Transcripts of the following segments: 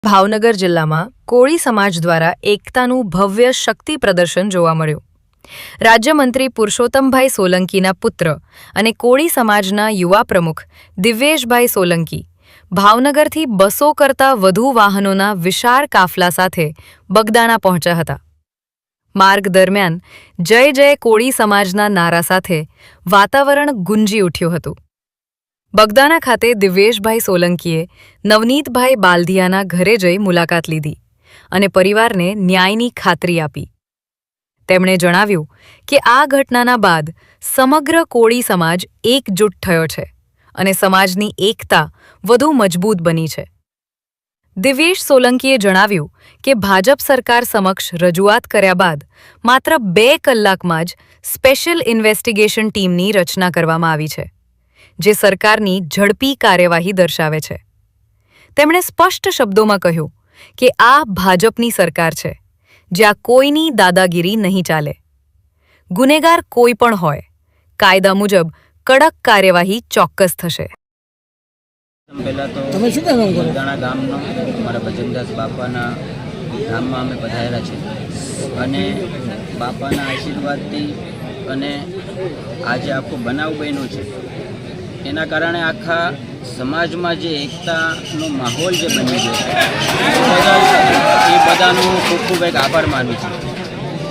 ભાવનગર જિલ્લામાં કોળી સમાજ દ્વારા એકતાનું ભવ્ય શક્તિ પ્રદર્શન જોવા મળ્યું. રાજ્યમંત્રી પુરુષોત્તમભાઈ સોલંકીના પુત્ર અને કોળી સમાજના યુવા પ્રમુખ દિવ્યેશભાઈ સોલંકી ભાવનગરથી 200 કરતાં વધુ વાહનોના વિશાળ કાફલા સાથે બગદાણા પહોંચ્યા હતા. માર્ગ દરમિયાન જય જય કોળી સમાજના નારા સાથે વાતાવરણ ગુંજી ઉઠ્યું હતું. બગદાણા ખાતે દિવ્યેશભાઈ સોલંકીએ નવનીતભાઈ બાલદિયાના ઘરે જઈ મુલાકાત લીધી અને પરિવારને ન્યાયની ખાતરી આપી. તેમણે જણાવ્યું કે આ ઘટનાના બાદ સમગ્ર કોળી સમાજ એકજૂટ થયો છે અને સમાજની એકતા વધુ મજબૂત બની છે. દિવ્યેશ સોલંકીએ જણાવ્યું કે ભાજપ સરકાર સમક્ષ રજૂઆત કર્યા બાદ માત્ર 2 કલાકમાં જ સ્પેશિયલ ઇન્વેસ્ટિગેશન ટીમની રચના કરવામાં આવી છે, જે સરકારની ઝડપી કાર્યવાહી દર્શાવે છે. તેમણે સ્પષ્ટ શબ્દોમાં કહ્યું કે આ ભાજપની સરકાર છે, જ્યાં કોઈની દાદાગીરી નહીં ચાલે. ગુનેગાર કોઈ પણ હોય, કાયદા મુજબ કડક કાર્યવાહી ચોક્કસ થશે. પહેલાં તો બગદાણા ગામનો મારા ભજનદાસ બાપાના ગામમાં અમે પધારેલા છે અને બાપાના આશીર્વાદથી અને આજે આખો બનાવ બન્યો છે એના કારણે આખા સમાજમાં જે એકતાનો માહોલ જે બની ગયો છે એ બધાનો હું ખૂબ ખૂબ એક આભાર માનું છું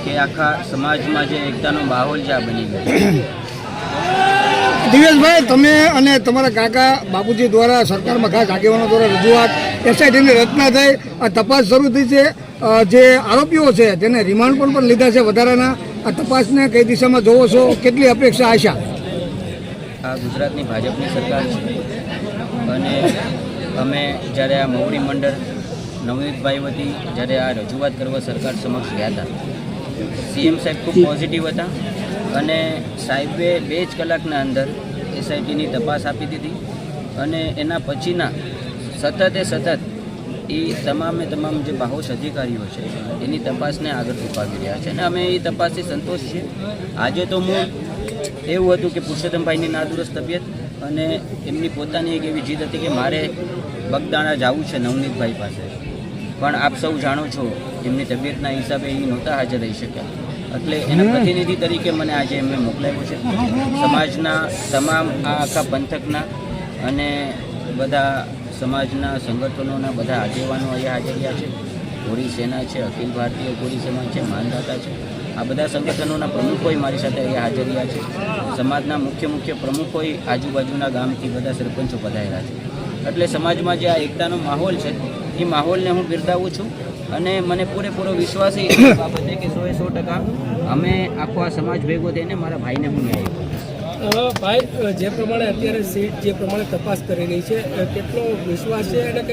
કે આખા સમાજમાં જે એકતાનો માહોલ જે આ બની ગયો. દિવ્યેશભાઈ, તમે અને તમારા કાકા બાપુજી દ્વારા સરકારમાં ખાસ આગેવાનો દ્વારા રજૂઆત, એસઆઈટીની રચના થઈ, આ તપાસ શરૂ થઈ છે. જે આરોપીઓ છે તેને રિમાન્ડ પણ લીધા છે વધારાના. આ તપાસને કઈ દિશામાં જોવો છો? કેટલી અપેક્ષા, આશા? આ ગુજરાતની ભાજપની સરકાર છે અને અમે જ્યારે આ મવડી મંડળ નવનીતભાઈ વતી જ્યારે આ રજૂઆત કરવા સરકાર સમક્ષ ગયા હતા, સીએમ સાહેબ ખૂબ પોઝિટિવ હતા અને સાહેબે 2 જ કલાકના અંદર એસઆઈટીની તપાસ આપી દીધી અને એના પછીના સતત એ તમામ જે બાહોશ અધિકારીઓ છે એની તપાસને આગળ ઉપાવી રહ્યા છે અને અમે એ તપાસથી સંતોષ છીએ. આજે તો હું એવું હતું કે પુરુષોત્તમભાઈની નાદુરસ્ત તબિયત અને એમની પોતાની એક એવી જીદ હતી કે મારે બગદાણા જવું છે નવનીતભાઈ પાસે, પણ આપ સૌ જાણો છો એમની તબિયતના હિસાબે એ નહોતા હાજર રહી શક્યા, એટલે એના પ્રતિનિધિ તરીકે મને આજે એમને મોકલાવ્યો છે. સમાજના તમામ આ આખા પંથકના અને બધા સમાજના સંગઠનોના બધા આગેવાનો અહીંયા હાજર રહ્યા છે. કોળી સેના છે, અખિલ ભારતીય કોળી સમાજ છે, માનદાતા છે, આ બધા સંગઠનોના પ્રમુખોએ મારી સાથે અહીંયા હાજર રહ્યા છે. સમાજના મુખ્ય પ્રમુખોએ આજુબાજુના ગામથી બધા સરપંચો પધારેલા છે. એટલે સમાજમાં જે આ એકતાનો માહોલ છે એ માહોલને હું બિરદાવું છું અને મને પૂરેપૂરો વિશ્વાસ એ બાબતે કે 100% અમે આખો આ સમાજ ભેગો થઈને મારા ભાઈને હું ન્યાય આપીશ. ભાઈ, જે પ્રમાણે અત્યારે સીટ જે પ્રમાણે તપાસ કરી રહી છે, કેટલો વિશ્વાસ છે અને